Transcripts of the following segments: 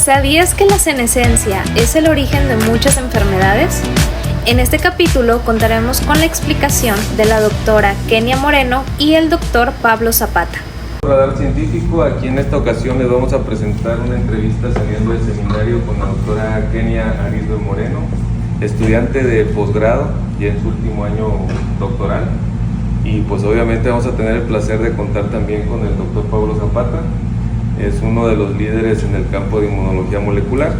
¿Sabías que la senescencia es el origen de muchas enfermedades? En este capítulo contaremos con la explicación de la doctora Kenia Moreno y el doctor Pablo Zapata. Radar Científico, aquí en esta ocasión les vamos a presentar una entrevista saliendo del seminario con la doctora Kenia Moreno, estudiante de posgrado y en su último año doctoral. Y pues obviamente vamos a tener el placer de contar también con el doctor Pablo Zapata. Es uno de los líderes en el campo de inmunología molecular.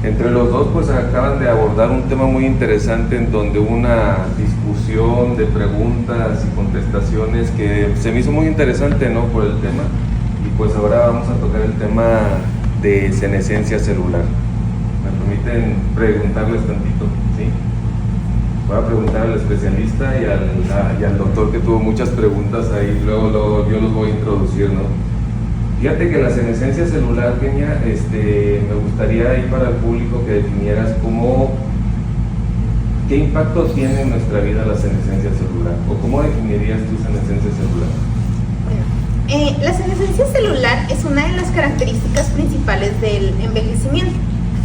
Entre los dos pues acaban de abordar un tema muy interesante en donde hubo una discusión de preguntas y contestaciones que se me hizo muy interesante, ¿no?, por el tema. Y pues ahora vamos a tocar el tema de senescencia celular. ¿Me permiten preguntarles tantito? ¿Sí? Voy a preguntar al especialista y al doctor, que tuvo muchas preguntas ahí, luego yo los voy a introducir, ¿no? Fíjate que la senescencia celular, Kenia, me gustaría ahí para el público que definieras qué impacto tiene en nuestra vida la senescencia celular, o cómo definirías tu senescencia celular. Bueno, la senescencia celular es una de las características principales del envejecimiento.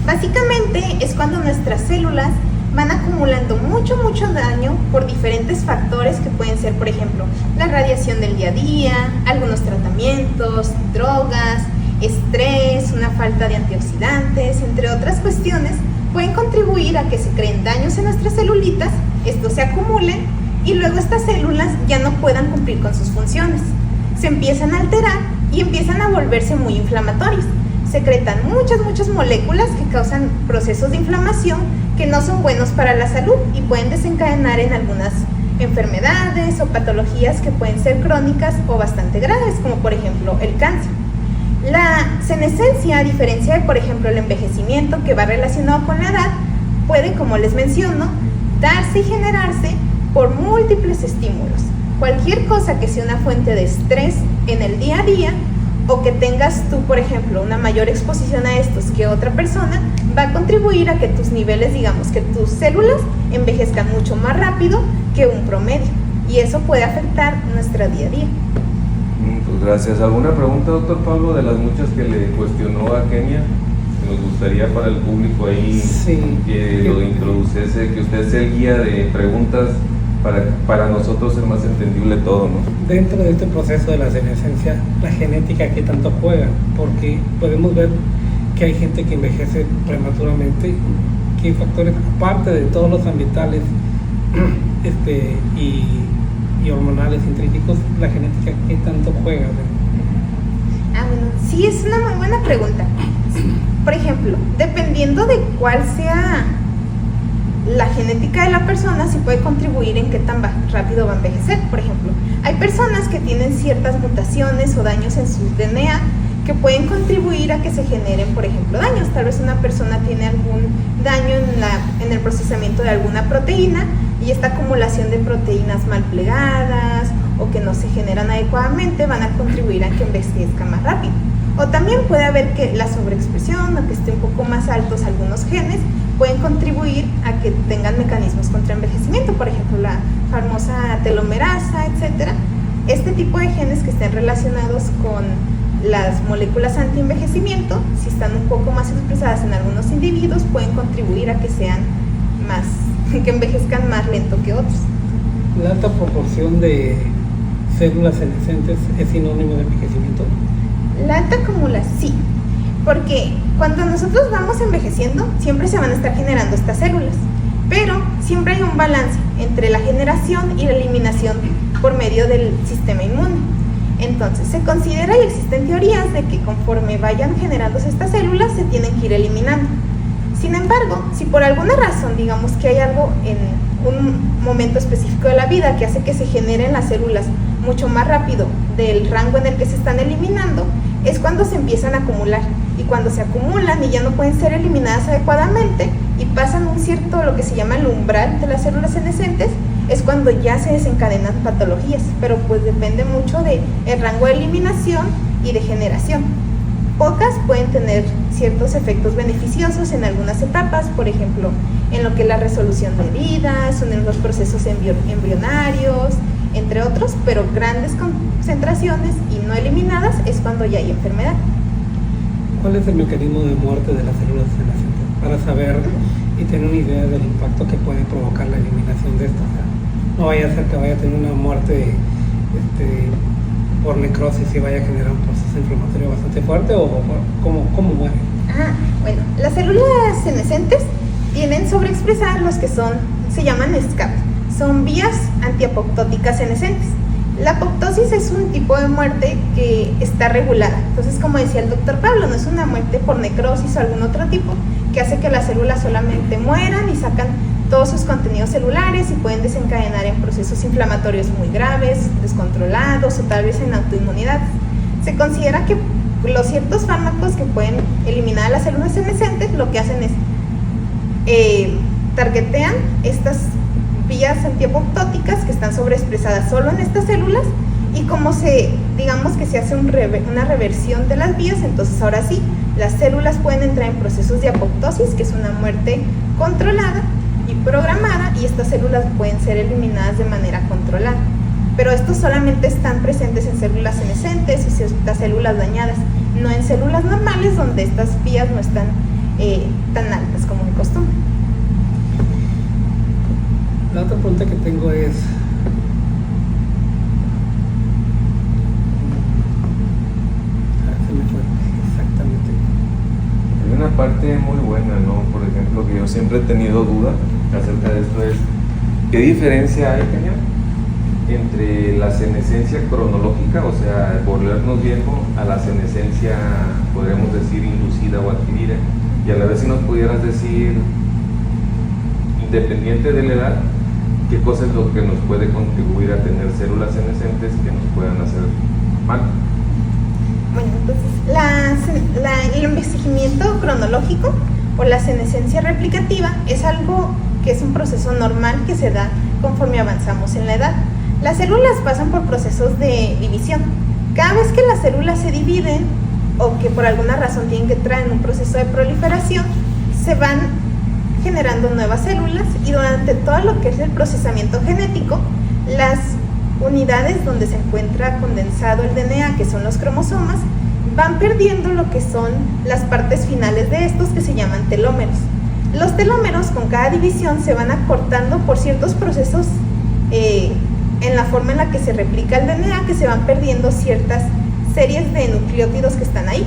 Básicamente es cuando nuestras células van acumulando mucho daño por diferentes factores que pueden ser, por ejemplo, la radiación del día a día, algunos tratamientos, drogas, estrés, una falta de antioxidantes, entre otras cuestiones, pueden contribuir a que se creen daños en nuestras celulitas, estos se acumulen y luego estas células ya no puedan cumplir con sus funciones. Se empiezan a alterar y empiezan a volverse muy inflamatorios. Secretan muchas moléculas que causan procesos de inflamación que no son buenos para la salud y pueden desencadenar en algunas enfermedades o patologías que pueden ser crónicas o bastante graves, como por ejemplo el cáncer. La senescencia, a diferencia de por ejemplo el envejecimiento, que va relacionado con la edad, puede, como les menciono, darse y generarse por múltiples estímulos. Cualquier cosa que sea una fuente de estrés en el día a día, o que tengas tú, por ejemplo, una mayor exposición a estos que otra persona, va a contribuir a que tus niveles, digamos, que tus células envejezcan mucho más rápido que un promedio. Y eso puede afectar nuestro día a día. Pues gracias. ¿Alguna pregunta, doctor Pablo, de las muchas que le cuestionó a Kenia? Que nos gustaría para el público ahí, sí, que lo introduciese, que usted sea el guía de preguntas para nosotros es más entendible todo, ¿no? Dentro de este proceso de la senescencia, la genética, ¿qué tanto juega? Porque podemos ver que hay gente que envejece prematuramente, que hay factores, aparte de todos los ambientales y hormonales, intrínsecos, la genética, ¿qué tanto juega? Bueno, sí, es una muy buena pregunta. Por ejemplo, dependiendo de cuál sea la genética de la persona, sí puede contribuir en qué tan rápido va a envejecer. Por ejemplo, hay personas que tienen ciertas mutaciones o daños en su DNA que pueden contribuir a que se generen, por ejemplo, daños. Tal vez una persona tiene algún daño en el procesamiento de alguna proteína y esta acumulación de proteínas mal plegadas o que no se generan adecuadamente van a contribuir a que envejezca más rápido. O también puede haber que la sobreexpresión o que esté un poco más altos algunos genes pueden contribuir a que tengan mecanismos contra envejecimiento, por ejemplo la famosa telomerasa, etc. Este tipo de genes que estén relacionados con las moléculas anti-envejecimiento, si están un poco más expresadas en algunos individuos, pueden contribuir a que que envejezcan más lento que otros. ¿La alta proporción de células senescentes es sinónimo de envejecimiento? La alta acumulación, sí, porque cuando nosotros vamos envejeciendo, siempre se van a estar generando estas células, pero siempre hay un balance entre la generación y la eliminación por medio del sistema inmune. Entonces, se considera y existen teorías de que conforme vayan generándose estas células, se tienen que ir eliminando. Sin embargo, si por alguna razón, digamos que hay algo en un momento específico de la vida que hace que se generen las células mucho más rápido del rango en el que se están eliminando, es cuando se empiezan a acumular. Y cuando se acumulan y ya no pueden ser eliminadas adecuadamente y pasan un cierto, lo que se llama el umbral de las células senescentes, es cuando ya se desencadenan patologías, pero pues depende mucho del rango de eliminación y de generación. Pocas pueden tener ciertos efectos beneficiosos en algunas etapas, por ejemplo, en lo que es la resolución de heridas, o en los procesos embrionarios, entre otros, pero grandes concentraciones y no eliminadas es cuando ya hay enfermedad. ¿Cuál es el mecanismo de muerte de las células senescentes? Para saber y tener una idea del impacto que puede provocar la eliminación de estas. O sea, no vaya a ser que vaya a tener una muerte por necrosis y vaya a generar un proceso inflamatorio bastante fuerte, o cómo muere. Bueno, las células senescentes tienen sobreexpresar los que se llaman SCAP, son vías antiapoptóticas senescentes. La apoptosis es un tipo de muerte que está regulada. Entonces, como decía el doctor Pablo, no es una muerte por necrosis o algún otro tipo que hace que las células solamente mueran y sacan todos sus contenidos celulares y pueden desencadenar en procesos inflamatorios muy graves, descontrolados o tal vez en autoinmunidad. Se considera que los ciertos fármacos que pueden eliminar las células senescentes lo que hacen es targetean estas vías antiapoptóticas que están sobreexpresadas solo en estas células, y como digamos que se hace una reversión de las vías, entonces ahora sí, las células pueden entrar en procesos de apoptosis, que es una muerte controlada y programada, y estas células pueden ser eliminadas de manera controlada. Pero estos solamente están presentes en células senescentes y ciertas células dañadas, no en células normales donde estas vías no están tan altas como de costumbre. La otra pregunta que tengo es, se me fue exactamente. Hay una parte muy buena, ¿no? Por ejemplo, que yo siempre he tenido duda acerca de esto, es ¿qué diferencia hay, Kenia, entre la senescencia cronológica, o sea, volvernos viejo, a la senescencia, podríamos decir, inducida o adquirida? Y a la vez, si nos pudieras decir, independiente de la edad, ¿qué cosa es lo que nos puede contribuir a tener células senescentes que nos puedan hacer mal? Bueno, entonces el envejecimiento cronológico o la senescencia replicativa es algo que es un proceso normal que se da conforme avanzamos en la edad. Las células pasan por procesos de división. Cada vez que las células se dividen o que por alguna razón tienen que entrar en un proceso de proliferación, se van generando nuevas células, y durante todo lo que es el procesamiento genético, las unidades donde se encuentra condensado el DNA, que son los cromosomas, van perdiendo lo que son las partes finales de estos, que se llaman telómeros. Los telómeros con cada división se van acortando por ciertos procesos en la forma en la que se replica el DNA, que se van perdiendo ciertas series de nucleótidos que están ahí.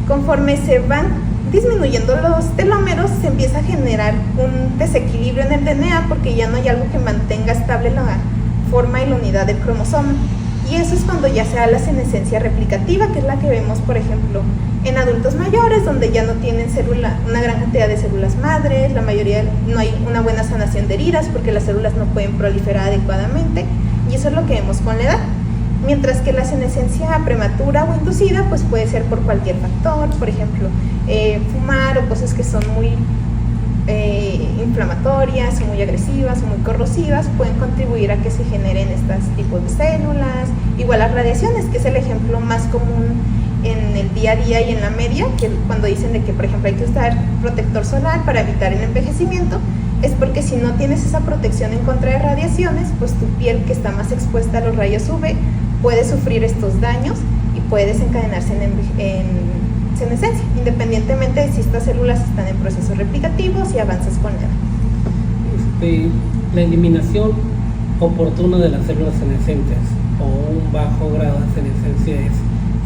Conforme se van disminuyendo los telómeros, se empieza a generar un desequilibrio en el DNA, porque ya no hay algo que mantenga estable la forma y la unidad del cromosoma, y eso es cuando ya se da la senescencia replicativa, que es la que vemos, por ejemplo, en adultos mayores, donde ya no tienen una gran cantidad de células madres, la mayoría no hay una buena sanación de heridas porque las células no pueden proliferar adecuadamente, y eso es lo que vemos con la edad. Mientras que la senescencia prematura o inducida pues puede ser por cualquier factor, por ejemplo, fumar o cosas que son muy inflamatorias o muy agresivas o muy corrosivas pueden contribuir a que se generen estos tipos de células. Igual las radiaciones, que es el ejemplo más común en el día a día y en la media, que cuando dicen de que, por ejemplo, hay que usar protector solar para evitar el envejecimiento, es porque si no tienes esa protección en contra de radiaciones, pues tu piel, que está más expuesta a los rayos UV, puede sufrir estos daños y puede desencadenarse en senescencia, independientemente de si estas células están en procesos replicativos y avanzas con la edad. La eliminación oportuna de las células senescentes o un bajo grado de senescencia es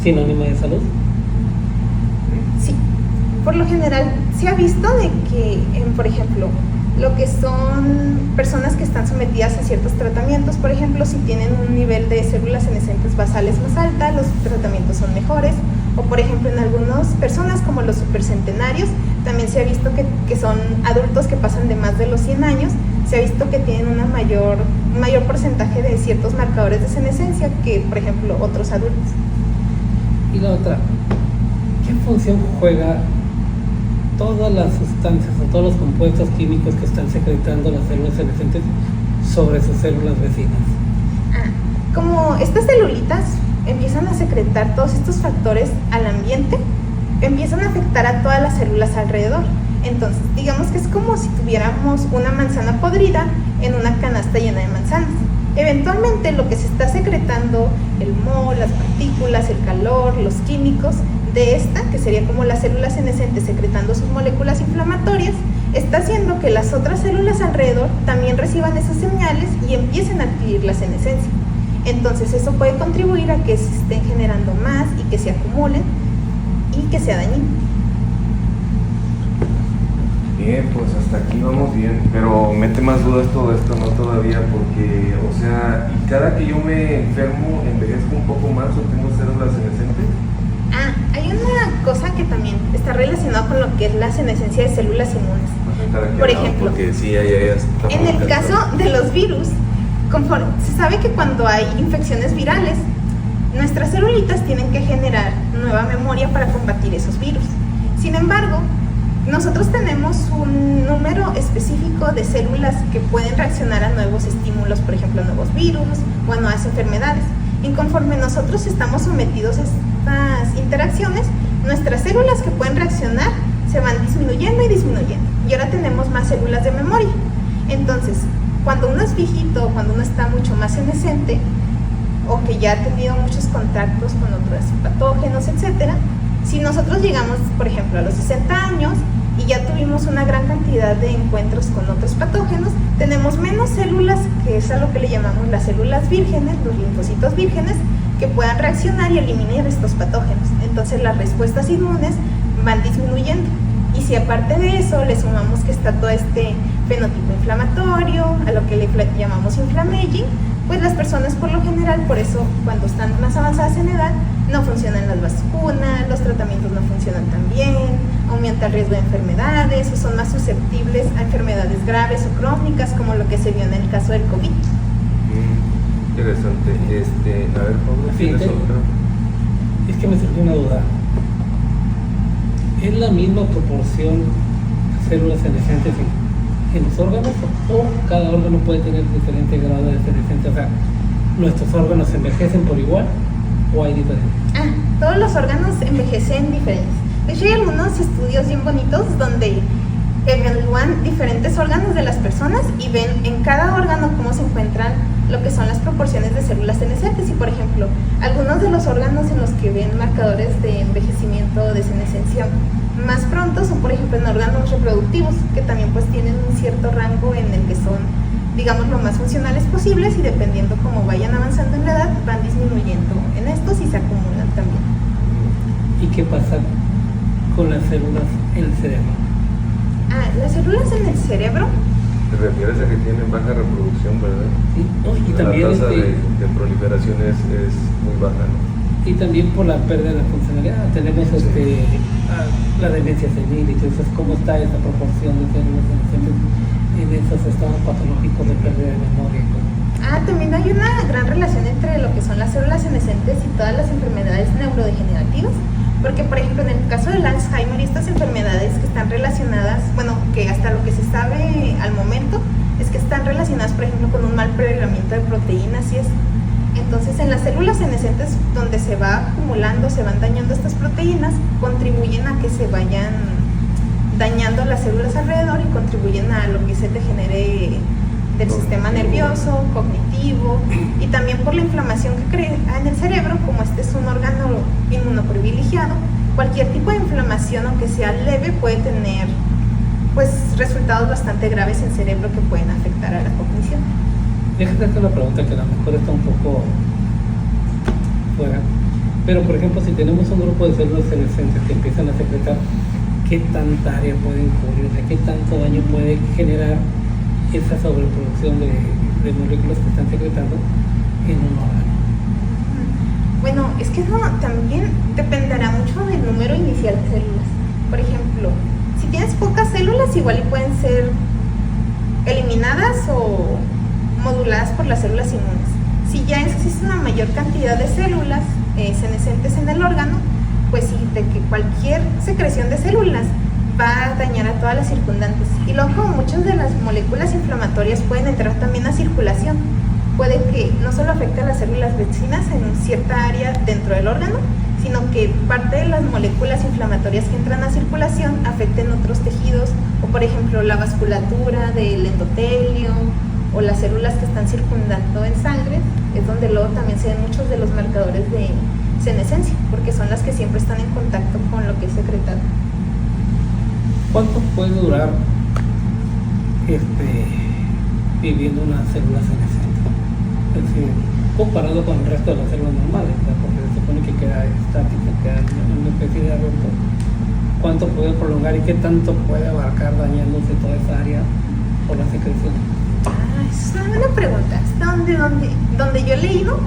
sinónimo de salud. Sí, por lo general se ha visto de que, por ejemplo, lo que son personas que están sometidas a ciertos tratamientos, por ejemplo, si tienen un nivel de células senescentes basales más alta, los tratamientos son mejores. O por ejemplo, en algunas personas como los supercentenarios, también se ha visto que son adultos que pasan de más de los 100 años, se ha visto que tienen un mayor porcentaje de ciertos marcadores de senescencia que, por ejemplo, otros adultos. Y la otra, ¿qué función juega todas las sustancias o todos los compuestos químicos que están secretando las células senescentes sobre sus células vecinas? Como estas celulitas empiezan a secretar todos estos factores al ambiente, empiezan a afectar a todas las células alrededor. Entonces, digamos que es como si tuviéramos una manzana podrida en una canasta llena de manzanas. Eventualmente lo que se está secretando, el moho, las partículas, el calor, los químicos, de esta, que sería como la célula senescente secretando sus moléculas inflamatorias, está haciendo que las otras células alrededor también reciban esas señales y empiecen a adquirir la senescencia. Entonces eso puede contribuir a que se estén generando más y que se acumulen y que sea dañino. Bien, pues hasta aquí vamos bien, pero mete más dudas todo esto, ¿no? Todavía, porque, o sea, y cada que yo me enfermo, envejezco un poco más o tengo células senescentes. Hay una cosa que también está relacionada con lo que es la senescencia de células inmunes. Por ejemplo, porque sí, ya está en el caso de los virus, se sabe que cuando hay infecciones virales, nuestras celulitas tienen que generar nueva memoria para combatir esos virus. Sin embargo, nosotros tenemos un número específico de células que pueden reaccionar a nuevos estímulos, por ejemplo, a nuevos virus o a nuevas enfermedades. Y conforme nosotros estamos sometidos a estas interacciones, nuestras células que pueden reaccionar se van disminuyendo y disminuyendo. Y ahora tenemos más células de memoria. Entonces, cuando uno es viejito, cuando uno está mucho más senescente, o que ya ha tenido muchos contactos con otros patógenos, etcétera, si nosotros llegamos, por ejemplo, a los 60 años y ya tuvimos una gran cantidad de encuentros con otros patógenos, tenemos menos células, que es a lo que le llamamos las células vírgenes, los linfocitos vírgenes, que puedan reaccionar y eliminar estos patógenos. Entonces las respuestas inmunes van disminuyendo. Y si aparte de eso le sumamos que está todo este fenotipo inflamatorio, a lo que le llamamos inflammaging, pues las personas por lo general, por eso cuando están más avanzadas en edad, no funcionan las vacunas, los tratamientos no funcionan tan bien, aumenta el riesgo de enfermedades o son más susceptibles a enfermedades graves o crónicas, como lo que se vio en el caso del COVID. Interesante. A ver, Pablo, ¿tienes otra? Es que me surgió una duda. ¿Es la misma proporción de células senescentes en los órganos o cada órgano puede tener diferente grado de senescencia? O sea, ¿nuestros órganos envejecen por igual o hay diferencias? Todos los órganos envejecen diferentes. De hecho, hay algunos estudios bien bonitos donde evalúan diferentes órganos de las personas y ven en cada órgano cómo se encuentran lo que son las proporciones de células senescentes. Y por ejemplo, algunos de los órganos en los que ven marcadores de envejecimiento o de senescencia más pronto son, por ejemplo, en órganos reproductivos, que también pues tienen un cierto rango en el que son, digamos, lo más funcionales posibles, y dependiendo cómo vayan avanzando en la edad, van disminuyendo en estos y se acumulan también. ¿Y qué pasa con las células en el cerebro? Las células en el cerebro. Te refieres a que tienen baja reproducción, ¿verdad? Sí, y también la tasa de proliferación es muy baja, ¿no? Y también por la pérdida de la funcionalidad. Tenemos la demencia senil, y entonces cómo está esa proporción de células senescentes en esos estados patológicos de pérdida de memoria. También hay una gran relación entre lo que son las células senescentes y todas las enfermedades neurodegenerativas, porque por ejemplo en el caso del Alzheimer y estas enfermedades que están relacionadas, bueno, que hasta lo que se sabe al momento es que están relacionadas, por ejemplo, con un mal pregramiento de proteínas y eso. Entonces en las células senescentes, donde se va acumulando, se van dañando estas proteínas, contribuyen a que se vayan dañando las células alrededor y contribuyen a lo que se degenere del sistema nervioso, cognitivo, y también por la inflamación que crea en el cerebro. Como este es un órgano inmunoprivilegiado, cualquier tipo de inflamación, aunque sea leve, puede tener pues resultados bastante graves en el cerebro que pueden afectar a la cognición. Déjate hacer una pregunta que a lo mejor está un poco fuera, pero por ejemplo, si tenemos un grupo de células senescentes que empiezan a secretar, ¿qué tanta área pueden cubrir? O sea, ¿qué tanto daño puede generar esa sobreproducción de moléculas que están secretando en un órgano? Bueno, es que eso también dependerá mucho del número inicial de células. Por ejemplo, si tienes pocas células, igual y pueden ser eliminadas o moduladas por las células inmunes. Si ya existe una mayor cantidad de células senescentes en el órgano, pues sí, de que cualquier secreción de células va a dañar a todas las circundantes. Y luego, como muchas de las moléculas inflamatorias pueden entrar también a circulación, puede que no solo afecte a las células vecinas en cierta área dentro del órgano, sino que parte de las moléculas inflamatorias que entran a circulación afecten otros tejidos, o por ejemplo la vasculatura del endotelio o las células que están circundando en sangre. Es donde luego también se ven muchos de los marcadores de senescencia, porque son las que siempre están en contacto con lo que es secretado. ¿Cuánto puede durar viviendo una célula senescente? Es decir, comparado con el resto de las células normales, porque se supone que queda estático, queda en una especie de adulto. ¿Cuánto puede prolongar y qué tanto puede abarcar dañándose toda esa área por la secreción? Esa es una buena pregunta. Hasta donde yo he leído,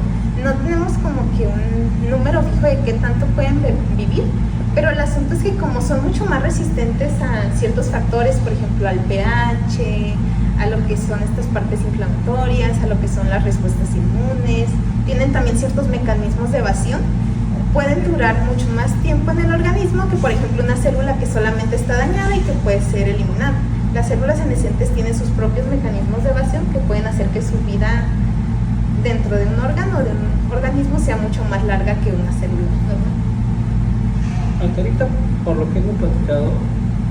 no tenemos como que un número fijo de qué tanto pueden vivir, pero el asunto es que como son mucho más resistentes a ciertos factores, por ejemplo al pH, a lo que son estas partes inflamatorias, a lo que son las respuestas inmunes, tienen también ciertos mecanismos de evasión, pueden durar mucho más tiempo en el organismo que por ejemplo una célula que solamente está dañada y que puede ser eliminada. Las células senescentes tienen sus propios mecanismos de evasión que pueden hacer que su vida dentro de un órgano o de un organismo sea mucho más larga que una célula normal. Hasta ahorita, por lo que hemos platicado,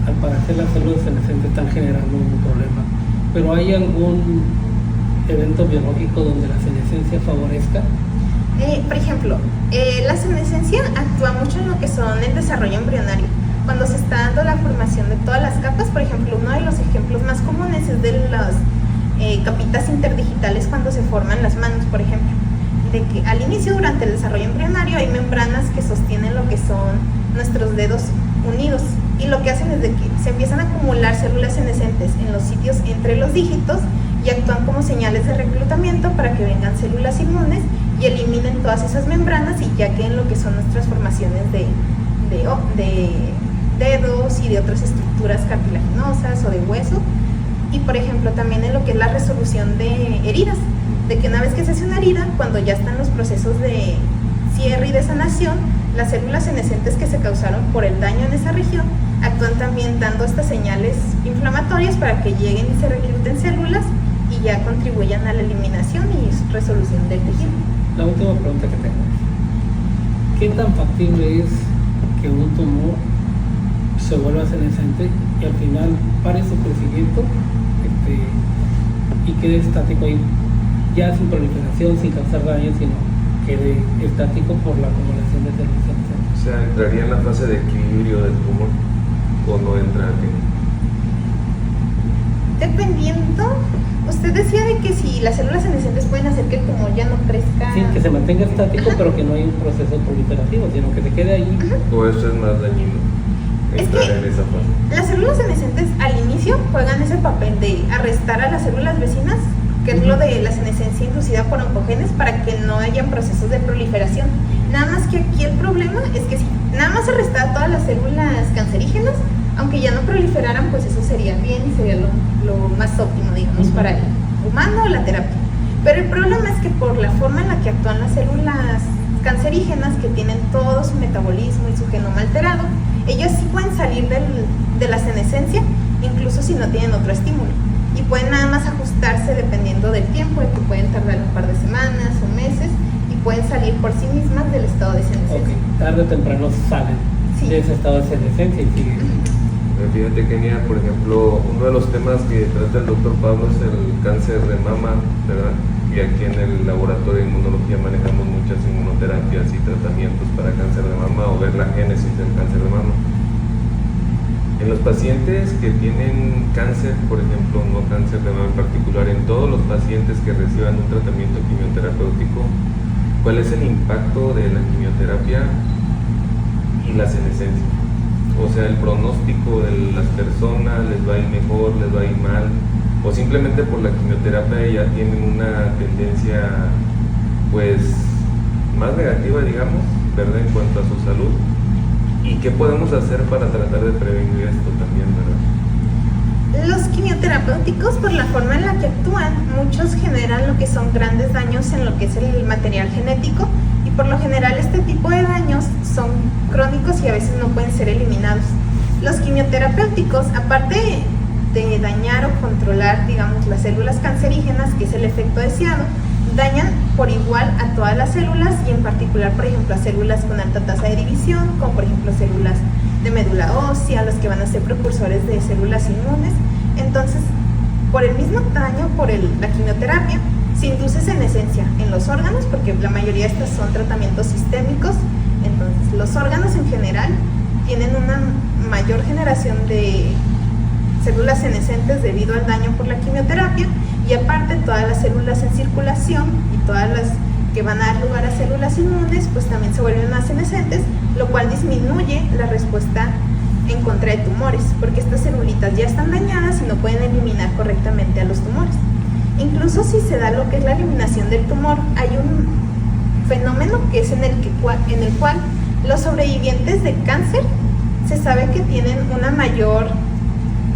al parecer las células senescentes están generando un problema, pero ¿hay algún evento biológico donde la senescencia favorezca? Por ejemplo, la senescencia actúa mucho en lo que son el desarrollo embrionario. Cuando se está dando la formación de todas las capas, por ejemplo, uno de los ejemplos más comunes es de las capitas interdigitales cuando se forman las manos, por ejemplo, de que al inicio, durante el desarrollo embrionario, hay membranas que sostienen lo que son nuestros dedos unidos, y lo que hacen es de que se empiezan a acumular células senescentes en los sitios entre los dígitos y actúan como señales de reclutamiento para que vengan células inmunes y eliminen todas esas membranas y ya queden lo que son nuestras formaciones de dedos y de otras estructuras cartilaginosas o de hueso. Y por ejemplo también en lo que es la resolución de heridas, de que una vez que se hace una herida, cuando ya están los procesos de cierre y de sanación, las células senescentes que se causaron por el daño en esa región actúan también dando estas señales inflamatorias para que lleguen y se recluten células y ya contribuyan a la eliminación y resolución del tejido. La última pregunta que tengo: ¿qué tan factible es que un tumor se vuelva senescente y al final pare su crecimiento y quede estático ahí, ya sin proliferación, sin causar daño, sino quede estático por la acumulación de células senescentes? O sea, ¿entraría en la fase de equilibrio del tumor o no entra aquí? Dependiendo, usted decía de que si las células senescentes pueden hacer que el tumor ya no crezca. Sí, que se mantenga estático, pero que no hay un proceso proliferativo, sino que se quede ahí. ¿O eso es más dañino? Entrar en esa fase. Las células senescentes al inicio juegan ese papel de arrestar a las células vecinas, que es lo de la senescencia inducida por oncogenes, para que no hayan procesos de proliferación. Nada más que aquí el problema es que si nada más arrestara todas las células cancerígenas, aunque ya no proliferaran, pues eso sería bien y sería lo más óptimo, digamos, para el humano o la terapia. Pero el problema es que por la forma en la que actúan las células cancerígenas, que tienen todo su metabolismo y su genoma alterado, ellos sí pueden salir de la senescencia, incluso si no tienen otro estímulo. Y pueden nada más ajustarse dependiendo del tiempo, de que pueden tardar un par de semanas o meses, y pueden salir por sí mismas del estado de senescencia. Ok, tarde o temprano salen de ese estado de senescencia y siguen. Fíjate, Kenia, por ejemplo, uno de los temas que trata el doctor Pablo es el cáncer de mama, ¿verdad? Y aquí en el laboratorio de inmunología manejamos muchas inmunoterapias y tratamientos para cáncer de mama o ver la génesis del cáncer de mama. En los pacientes que tienen cáncer, por ejemplo, no cáncer de mama en particular, en todos los pacientes que reciban un tratamiento quimioterapéutico, ¿cuál es el impacto de la quimioterapia y la senescencia? O sea, el pronóstico de las personas, ¿les va a ir mejor, les va a ir mal? O simplemente por la quimioterapia ya tienen una tendencia pues más negativa, digamos, ¿verdad? En cuanto a su salud. ¿Y qué podemos hacer para tratar de prevenir esto también, verdad? Los quimioterapéuticos, por la forma en la que actúan, muchos generan lo que son grandes daños en lo que es el material genético, y por lo general este tipo de daños son crónicos y a veces no pueden ser eliminados. Los quimioterapéuticos, aparte de dañar o controlar, digamos, las células cancerígenas, que es el efecto deseado, dañan por igual a todas las células y en particular, por ejemplo, a células con alta tasa de división, como por ejemplo células de médula ósea, los que van a ser precursores de células inmunes. Entonces, por el mismo daño, por la quimioterapia, se induce senescencia en los órganos, porque la mayoría de estos son tratamientos sistémicos. Entonces, los órganos en general tienen una mayor generación de células senescentes debido al daño por la quimioterapia, y aparte todas las células en circulación y todas las que van a dar lugar a células inmunes, pues también se vuelven más senescentes, lo cual disminuye la respuesta en contra de tumores, porque estas celulitas ya están dañadas y no pueden eliminar correctamente a los tumores. Incluso si se da lo que es la eliminación del tumor, hay un fenómeno que es en el cual los sobrevivientes de cáncer se sabe que tienen una mayor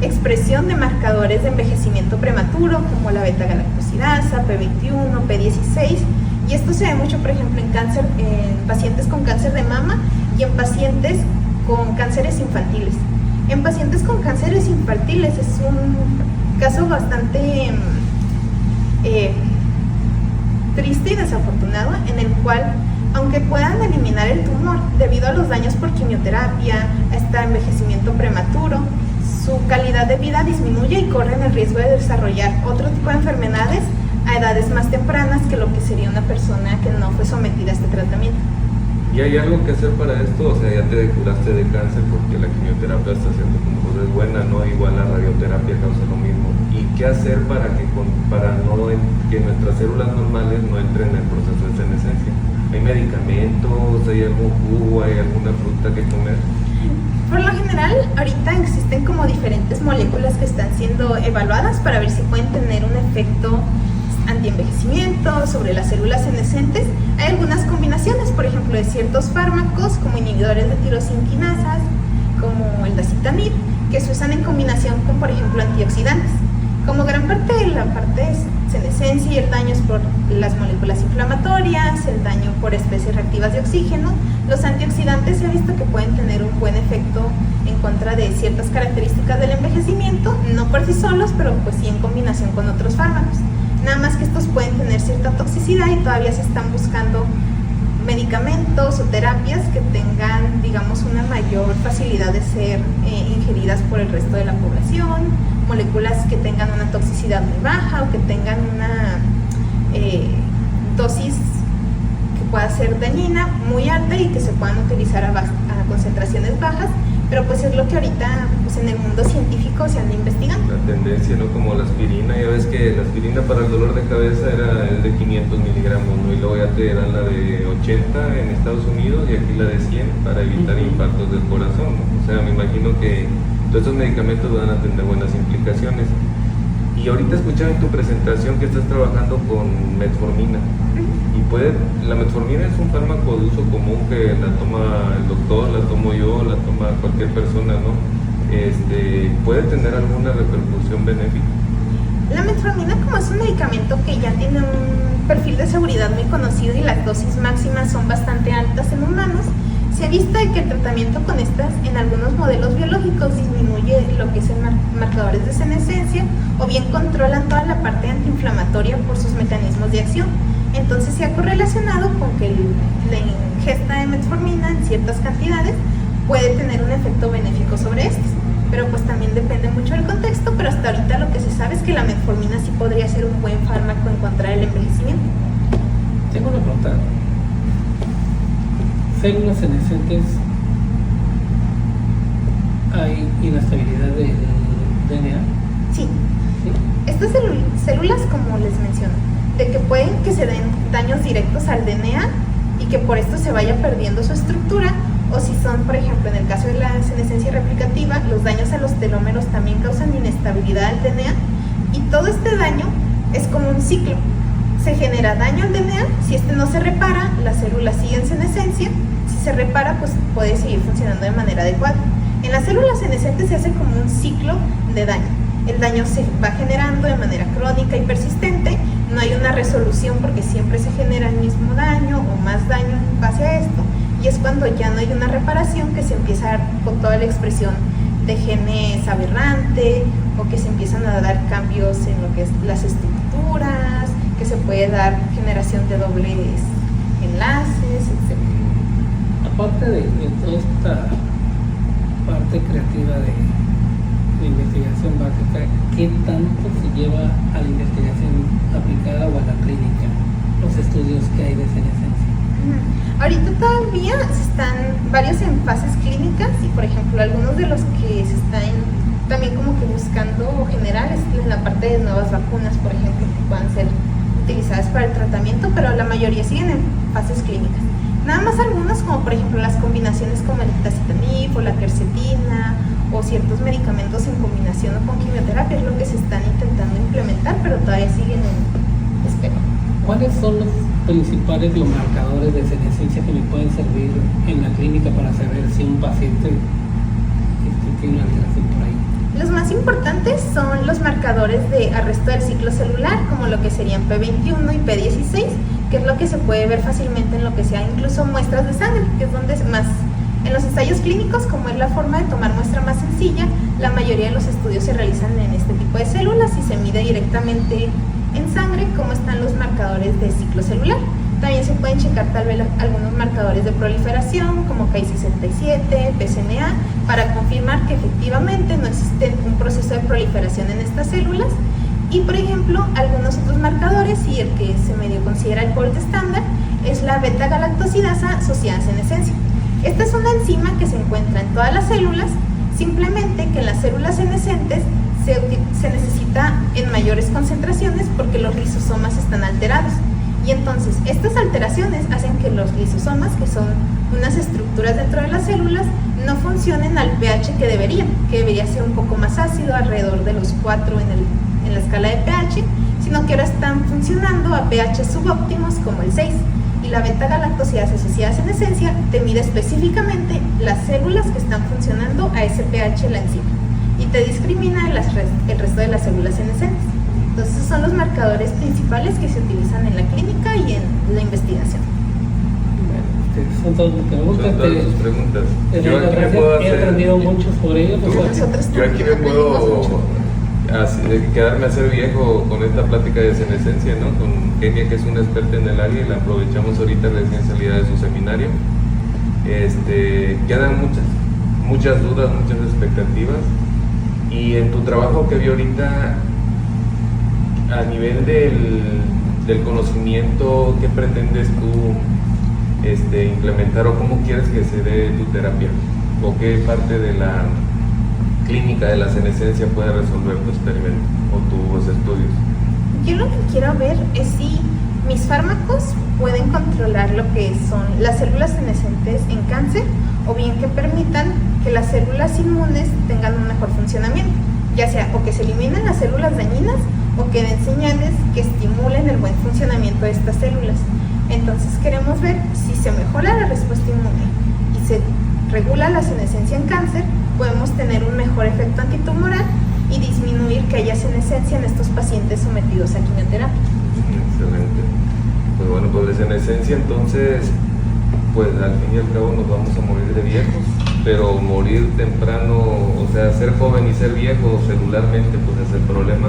expresión de marcadores de envejecimiento prematuro, como la beta-galactosidasa, P21, P16, y esto se ve mucho, por ejemplo, en pacientes con cáncer de mama y en pacientes con cánceres infantiles. En pacientes con cánceres infantiles es un caso bastante triste y desafortunado, en el cual, aunque puedan eliminar el tumor debido a los daños por quimioterapia, a este envejecimiento prematuro, su calidad de vida disminuye y corren el riesgo de desarrollar otro tipo de enfermedades a edades más tempranas que lo que sería una persona que no fue sometida a este tratamiento. ¿Y hay algo que hacer para esto? O sea, ya te curaste de cáncer porque la quimioterapia está haciendo como pues es buena, ¿no? Igual la radioterapia causa lo mismo. ¿Y qué hacer para que nuestras células normales no entren en el proceso de senescencia? ¿Hay medicamentos? ¿Hay algún jugo? ¿Hay alguna fruta que comer? Por lo general, ahorita existen como diferentes moléculas que están siendo evaluadas para ver si pueden tener un efecto antienvejecimiento sobre las células senescentes. Hay algunas combinaciones, por ejemplo, de ciertos fármacos como inhibidores de tirosinquinasas, como el dacitanib, que se usan en combinación con, por ejemplo, antioxidantes. Como gran parte de la parte de senescencia y el daño es por las moléculas inflamatorias, el daño por especies reactivas de oxígeno, los antioxidantes se ha visto que pueden tener un buen efecto en contra de ciertas características del envejecimiento, no por sí solos, pero pues sí en combinación con otros fármacos. Nada más que estos pueden tener cierta toxicidad y todavía se están buscando medicamentos o terapias que tengan, digamos, una mayor facilidad de ser ingeridas por el resto de la población, moléculas que tengan una toxicidad muy baja o que tengan una dosis que pueda ser dañina muy alta y que se puedan utilizar a concentraciones bajas, pero pues es lo que ahorita pues en el mundo científico se anda investigando. La tendencia, ¿no? Como la aspirina, ya ves que la aspirina para el dolor de cabeza era el de 500 miligramos, ¿no? Y luego ya te dan la de 80 en Estados Unidos y aquí la de 100 para evitar infartos del corazón, ¿no? O sea, me imagino que todos estos medicamentos van a tener buenas implicaciones. Y ahorita escuchaba en tu presentación que estás trabajando con metformina. Y la metformina es un fármaco de uso común que la toma el doctor, la tomo yo, la toma cualquier persona, ¿no? ¿Puede tener alguna repercusión benéfica? La metformina, como es un medicamento que ya tiene un perfil de seguridad muy conocido y las dosis máximas son bastante altas en humanos, se ha visto que el tratamiento con estas en algunos modelos biológicos disminuye lo que es el marcadores de senescencia o bien controlan toda la parte antiinflamatoria por sus mecanismos de acción. Entonces se ha correlacionado con que la ingesta de metformina en ciertas cantidades puede tener un efecto benéfico sobre estos, pero pues también depende mucho del contexto, pero hasta ahorita lo que se sabe es que la metformina sí podría ser un buen fármaco en contra del envejecimiento. Tengo una pregunta. Células senescentes, ¿hay inestabilidad del DNA? Sí. ¿Sí? Estas células, como les menciono, de que pueden que se den daños directos al DNA y que por esto se vaya perdiendo su estructura, o si son, por ejemplo, en el caso de la senescencia replicativa, los daños a los telómeros también causan inestabilidad al DNA, y todo este daño es como un ciclo. Se genera daño al DNA, si este no se repara, la célula sigue en senescencia, si se repara, pues puede seguir funcionando de manera adecuada. En las células senescentes se hace como un ciclo de daño. El daño se va generando de manera crónica y persistente, no hay una resolución porque siempre se genera el mismo daño o más daño en base a esto, y es cuando ya no hay una reparación que se empieza a dar con toda la expresión de genes aberrante o que se empiezan a dar cambios en lo que es las estructuras, que se puede dar generación de dobles enlaces, etc. Aparte de toda esta parte creativa de investigación básica, ¿qué tanto se lleva a la investigación aplicada o a la clínica? estudios que hay de senescencia? Ahorita todavía están varios en fases clínicas y, por ejemplo, algunos de los que se están también como que buscando generar es en la parte de nuevas vacunas, por ejemplo, que puedan ser utilizadas para el tratamiento, pero la mayoría siguen en fases clínicas. Nada más algunos, como por ejemplo las combinaciones como el itacitinib o la quercetina o ciertos medicamentos en combinación o con quimioterapia es lo que se están intentando implementar, pero todavía siguen en espera. ¿Cuáles son los principales marcadores de senescencia que me pueden servir en la clínica para saber si un paciente tiene una alteración por ahí? Los más importantes son los marcadores de arresto del ciclo celular, como lo que serían P21 y P16, que es lo que se puede ver fácilmente en lo que sea incluso muestras de sangre, que es donde más. En los ensayos clínicos, como es la forma de tomar muestra más sencilla, la mayoría de los estudios se realizan en este tipo de células y se mide directamente en sangre cómo están los marcadores de ciclo celular. También se pueden checar tal vez algunos marcadores de proliferación como Ki67, PSNA, para confirmar que efectivamente no existe un proceso de proliferación en estas células. Y por ejemplo, algunos otros marcadores, y el que se medio considera el gold estándar, es la beta-galactosidasa asociada a senescencia. Esta es una enzima que se encuentra en todas las células, simplemente que en las células senescentes se necesita en mayores concentraciones porque los lisosomas están alterados. Y entonces estas alteraciones hacen que los lisosomas, que son unas estructuras dentro de las células, no funcionen al pH que debería ser un poco más ácido, alrededor de los 4 en la escala de pH, sino que ahora están funcionando a pH subóptimos como el 6. Y la beta-galactosidasa asociada a senescencia te mide específicamente las células que están funcionando a ese pH de la enzima y te discrimina el resto de las células senescentes. Entonces esos son los marcadores principales que se utilizan en la clínica y en la investigación. Son todas mis preguntas. Son todas tus preguntas. Yo aquí me puedo hacer... He aprendido mucho sobre ello. Yo aquí me puedo quedarme a ser viejo con esta plática de senescencia, ¿no? Con Kenia, que es una experta en el área, y la aprovechamos ahorita recién salida de su seminario. Quedan muchas dudas, muchas expectativas. Y en tu trabajo que vi ahorita, a nivel del conocimiento, ¿qué pretendes tú implementar o cómo quieres que se dé tu terapia? ¿O qué parte de la clínica de la senescencia puede resolver tu experimento o tus estudios? Yo lo que quiero ver es si mis fármacos pueden controlar lo que son las células senescentes en cáncer, o bien que permitan que las células inmunes tengan un mejor funcionamiento, ya sea o que se eliminen las células dañinas o que den señales que estimulen el buen funcionamiento de estas células. Entonces queremos ver si se mejora la respuesta inmune y se regula la senescencia en cáncer, podemos tener un mejor efecto antitumoral y disminuir que haya senescencia en estos pacientes sometidos a quimioterapia. Excelente. Pues bueno, pues de senescencia entonces, pues al fin y al cabo nos vamos a morir de viejos, pero morir temprano, o sea, ser joven y ser viejo celularmente, pues es el problema.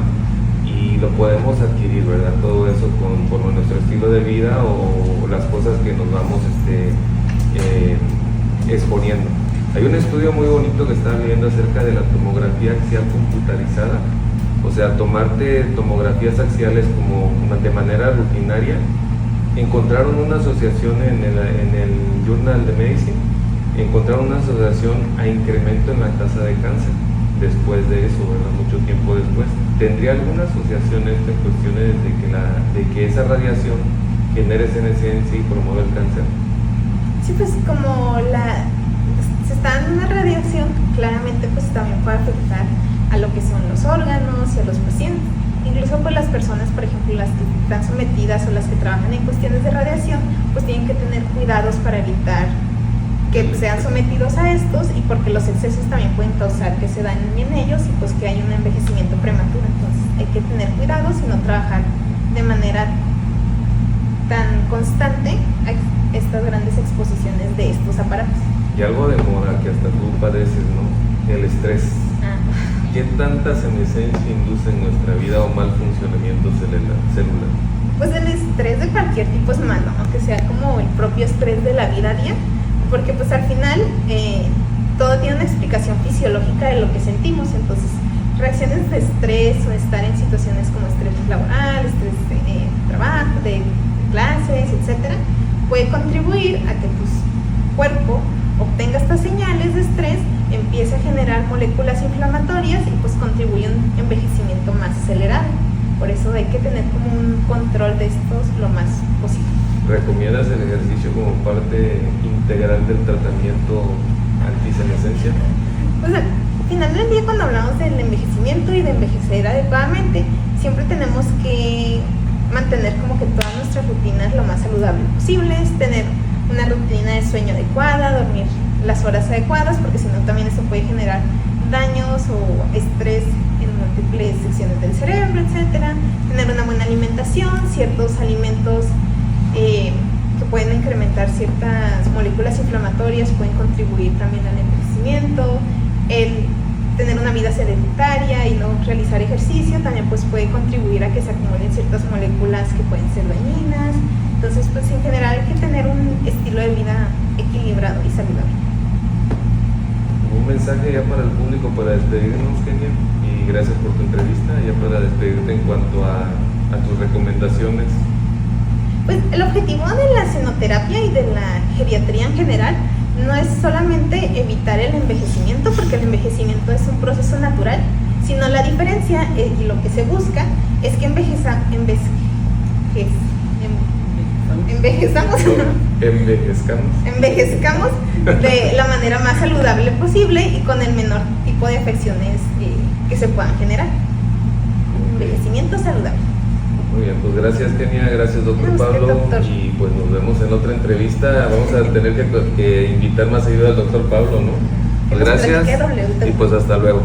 Y lo podemos adquirir, ¿verdad? Todo eso por nuestro estilo de vida o las cosas que nos vamos exponiendo. Hay un estudio muy bonito que estaba viendo acerca de la tomografía axial computarizada, o sea, tomarte tomografías axiales como de manera rutinaria. Encontraron una asociación en el Journal de Medicine, encontraron una asociación a incremento en la tasa de cáncer después de eso, ¿verdad? Mucho tiempo después. ¿Tendría alguna asociación en cuestiones de que esa radiación genere senescencia y promueva el cáncer? Sí, pues como se está dando una radiación, claramente pues también puede afectar a lo que son los órganos y a los pacientes. Incluso pues las personas, por ejemplo, las que están sometidas o las que trabajan en cuestiones de radiación, pues tienen que tener cuidados para evitar que sean sometidos a estos, y porque los excesos también pueden causar que se dañen en ellos y pues que haya un envejecimiento prematuro. Entonces hay que tener cuidados y no trabajar de manera tan constante a estas grandes exposiciones de estos aparatos. Y algo de moda que hasta tú padeces, ¿no? El estrés. ¿Qué tanta senescencia induce en nuestra vida o mal funcionamiento celular? Pues el estrés de cualquier tipo es malo, aunque sea como el propio estrés de la vida a día, porque pues al final todo tiene una explicación fisiológica de lo que sentimos. Entonces reacciones de estrés o estar en situaciones como estrés laboral, estrés de trabajo, de clase etcétera, puede contribuir a que tu cuerpo obtenga estas señales de estrés, empiece a generar moléculas inflamatorias y pues contribuye a un envejecimiento más acelerado. Por eso hay que tener como un control de estos lo más posible. ¿Recomiendas el ejercicio como parte integral del tratamiento antisenescencia? Pues al final del día, cuando hablamos del envejecimiento y de envejecer adecuadamente, siempre tenemos que mantener como que todas nuestras rutinas lo más saludable posible, tener una rutina de sueño adecuada, dormir las horas adecuadas, porque si no también eso puede generar daños o estrés en múltiples secciones del cerebro, etcétera. Tener una buena alimentación, ciertos alimentos que pueden incrementar ciertas moléculas inflamatorias, pueden contribuir también al envejecimiento. El tener una vida sedentaria y no realizar ejercicio también pues puede contribuir a que se acumulen ciertas moléculas que pueden ser dañinas. Entonces pues en general hay que tener un estilo de vida equilibrado y saludable. Un mensaje ya para el público para despedirnos, Kenia, y gracias por tu entrevista, ya para despedirte en cuanto a tus recomendaciones. Pues el objetivo de la senoterapia y de la geriatría en general no es solamente evitar el envejecimiento, porque el envejecimiento es un proceso natural, sino la diferencia y lo que se busca es que envejezcamos de la manera más saludable posible y con el menor tipo de afecciones que se puedan generar. Envejecimiento saludable. Muy bien, pues gracias Kenia, gracias doctor Pablo, doctor. Y pues nos vemos en otra entrevista. Vamos a tener que invitar más seguido al doctor Pablo, ¿no? Pues gracias y pues hasta luego.